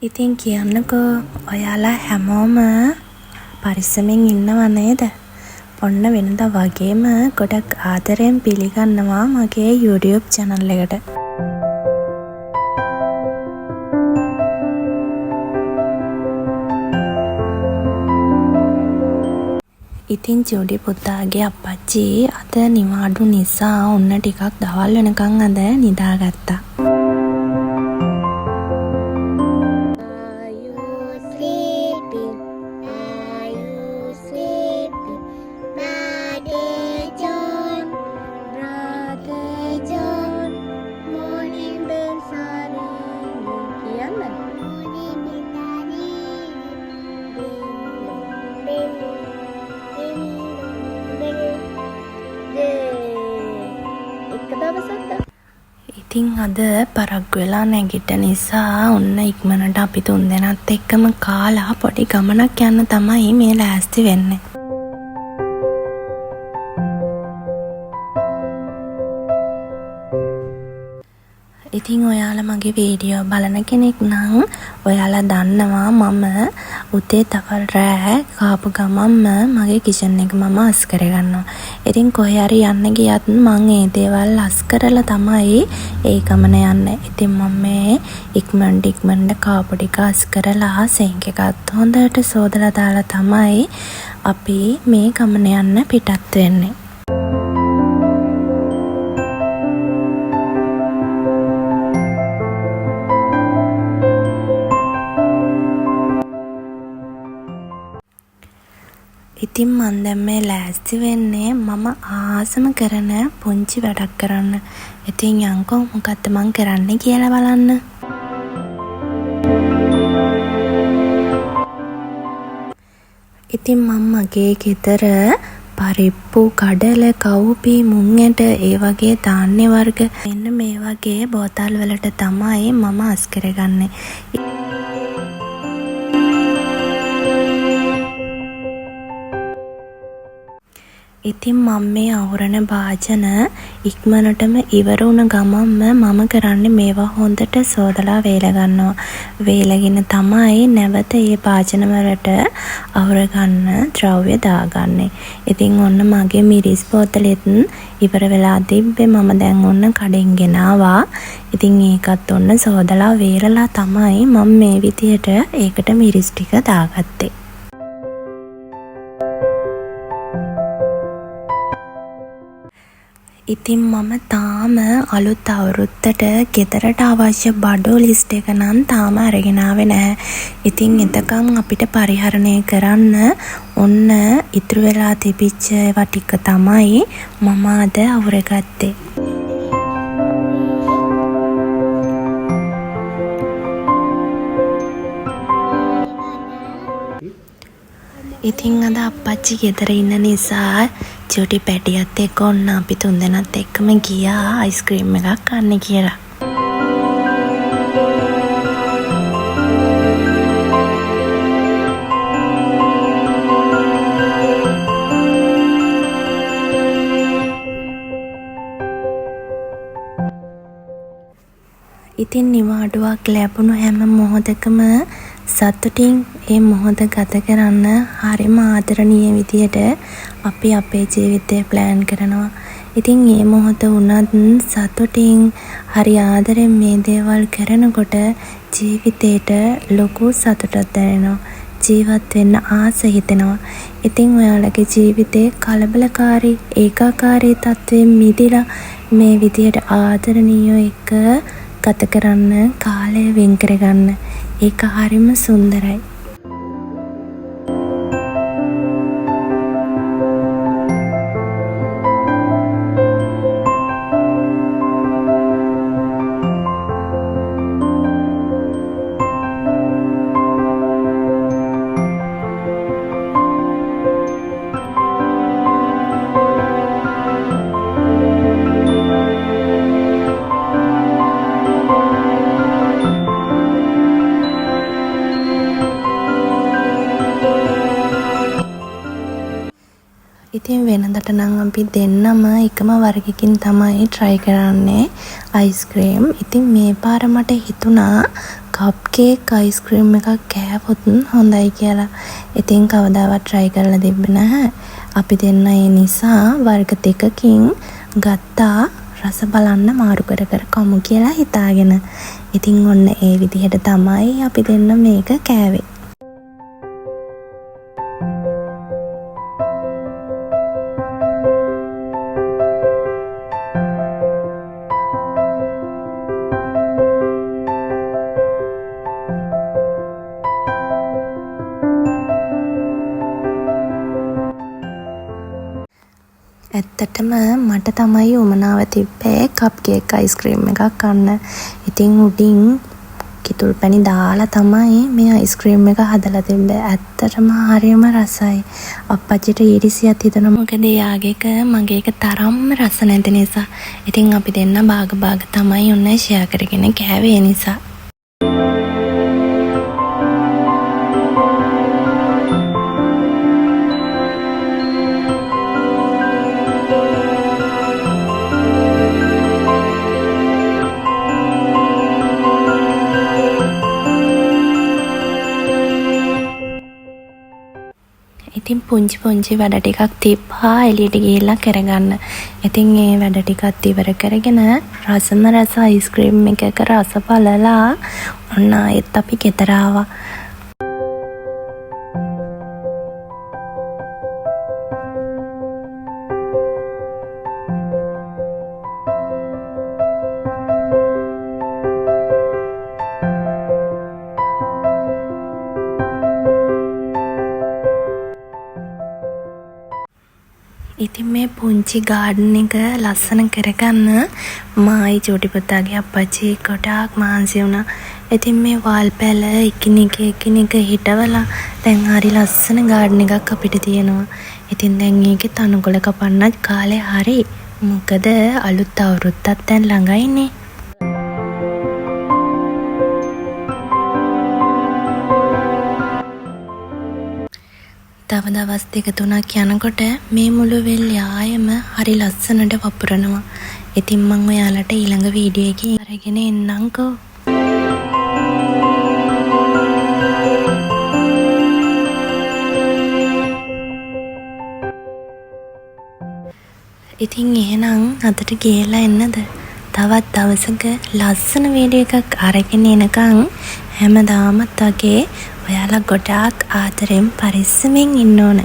ඉතින් කියන්නකෝ ඔයාලා හැමෝම පරිස්සමෙන් ඉන්නව නේද? ඔන්න වෙනදා වගේම ගොඩක් ආදරයෙන් පිළිගන්නවා මගේ YouTube channel එකට. ඉතින් ජෝඩි පුතාගේ අප්පච්චි අද නිවාඩු නිසා ඔන්න ටිකක් දවල් වෙනකන් අද නිදාගත්තා. ඉතින් අද පරක්කු වෙලා නැගිට නිසා ඔන්න ඉක්මනට අපි තුන්දෙනාත් එක්කම කාලා පොඩි ගමනක් යන්න තමයි මේ ලෑස්ති වෙන්නේ. ඉතින් ඔයාලා මගේ වීඩියෝ බලන කෙනෙක් නම් ඔයාලා දන්නවා මම උදේ තවල් රෑ කාපු ගමන්ම මගේ කිචන් එක මම අස් කරගන්නවා. ඉතින් කොහේ හරි යන්න ගියත් මම ඒ දේවල් අස් කරලා තමයි ඒ ගමන යන්නේ. ඉතින් මම මේ ඉක්මනට කාපු ටික අස් කරලා සෙන්ක් එකත් හොඳට සෝදලා දාලා තමයි අපි මේ ගමන යන්න පිටත් වෙන්නේ. ඉතින් මම දැන් මේ ලෑස්ති වෙන්නේ මම ආසම කරන පුංචි වැඩක් කරන්න. ඉතින් යන්කෝ මොකක්ද මම කරන්නේ කියලා බලන්න. ඉතින් මම මගේ ගෙදර පරිප්පු, කඩල, කවුපි, මුං ඇට ඒ වගේ ධාන්‍ය වර්ග මෙන්න මේ වගේ බෝතල් වලට තමයි මම අස් කරගන්නේ. ඉතින් මම මේ අවුරන භාජන ඉක්මනටම ඉවර වුණ ගමන්ම මම කරන්නේ මේවා හොඳට සෝදලා වේල ගන්නවා. වේලගෙන තමයි නැවත මේ භාජන වලට අවුර ගන්න ද්‍රව්‍ය දාගන්නේ. ඉතින් ඔන්න මගේ මිරිස් බෝතලෙත් ඉවර වෙලා තිබ්බේ මම දැන් ඔන්න කඩෙන් ගෙනාවා. ඉතින් ඒකත් ඔන්න සෝදලා වේලලා තමයි මම මේ විදියට ඒකට මිරිස් ටික දාගත්තේ. ඉතින් මම තාම අලුත් අවුරුද්දට ගෙදරට අවශ්‍ය බඩු ලිස්ට් එක නම් තාම අරගෙන ආවේ නැහැ. ඉතින් එතකම් අපිට පරිහරණය කරන්න ඔන්න ඉතුරු වෙලා තිබිච්ච ඒවා ටික තමයි මම අද අවුරගත්තේ. ඉතින් අද අප්පච්චි ගෙදර ඉන්න නිසා චූටි පැටියත් එක්ක ඔන්න අපි තුන්දෙනාත් එක්කම ගියා අයිස්ක්‍රීම් එකක් කන්න කියලා. ඉතින් නිවාඩුවක් ලැබුණු හැම මොහොතකම සතුටින් ඒ මොහොත ගත කරන්න හරිම ආදරණීය විදියට අපි අපේ ජීවිතය ප්ලෑන් කරනවා. ඉතින් මේ මොහොත වුණත් සතුටින් හරි ආදරෙන් මේ දේවල් කරනකොට ජීවිතේට ලොකු සතුටක් දැනෙනවා. ජීවත් වෙන්න ආස හිතෙනවා. ඉතින් ඔයාලගේ ජීවිතේ කලබලකාරී ඒකාකාරී තත්ත්වයෙන් මිදලා මේ විදියට ආදරණීයව එක ගත කරන්න කාලය වෙන් කරගන්න. ඒක හරිම සුන්දරයි. ඉතින් වෙනදට නම් අපි දෙන්නම එකම වර්ගකින් තමයි try කරන්නේ අයිස්ක්‍රීම්. ඉතින් මේ පාර මට හිතුණා කප් කේක් අයිස්ක්‍රීම් එකක් කෑවොත් හොඳයි කියලා. ඉතින් කවදාවත් try කරලා තිබ්බේ නැහැ. අපි දෙන්න ඒ නිසා වර්ග දෙකකින් ගත්තා රස බලන්න මාරු කර කර කමු කියලා හිතාගෙන. ඉතින් ඔන්න ඒ විදිහට තමයි අපි දෙන්න මේක කෑවේ. ඇත්තටම මට තමයි උමනාව තිබ්බේ කප් කේක් අයිස්ක්‍රීම් එකක් කන්න. ඉතින් උඩින් කිතුල් පැණි දාලා තමයි මේ අයිස්ක්‍රීම් එක හදලා තිබ්බේ. ඇත්තටම හරියම රසයි. අප්පච්චිට ඊරිසියක් හිතෙනවා. මොකද එයාගේක මගේක තරම්ම රස නැති නිසා. ඉතින් අපි දෙන්න භාග තමයි ඔන්න ෂෙයා කරගෙන කෑවේ නිසා. ඉතින් පුංචි වැඩ ටිකක් තිබ්බා එළියට ගිහිල්ලා කරගන්න. ඉතින් ඒ වැඩ ටිකත් ඉවර කරගෙන රස අයිස්ක්‍රීම් එකක රස බලලා ඔන්න ආයෙත් අපි ගෙදර ආවා. ඉතින් මේ පුංචි ගාඩන් එක ලස්සන කරගන්න මායි චූටි පුතාගේ අප්පච්චි ගොඩාක් මහන්සි වුණා. ඉතින් මේ වල් පැල එකිනෙක හිටවලා දැන් හරි ලස්සන ගාඩන් එකක් අපිට තියෙනවා. ඉතින් දැන් ඒකේ තනකොළ කපන්නත් කාලේ හරි. මොකද අලුත් අවුරුද්දත් දැන් ළඟයිනේ. තව දවස් 2-3ක් යනකොට මේ මුළු වෙල්ල ආයෙම හරි ලස්සනට වපුරනවා. ඉතින් මම ඔයාලට ඊළඟ වීඩියෝ එකේ අරගෙන එන්නම්කෝ. ඉතින් එහෙනම් අදට ගිහලා එන්නද? තවත් දවසක ලස්සන වීඩියෝ එකක් අරගෙන එනකන් හැමදාමත් වගේ ඔයාලා ගොඩාක් ආදරෙන් පරිස්සමෙන් ඉන්න ඕන.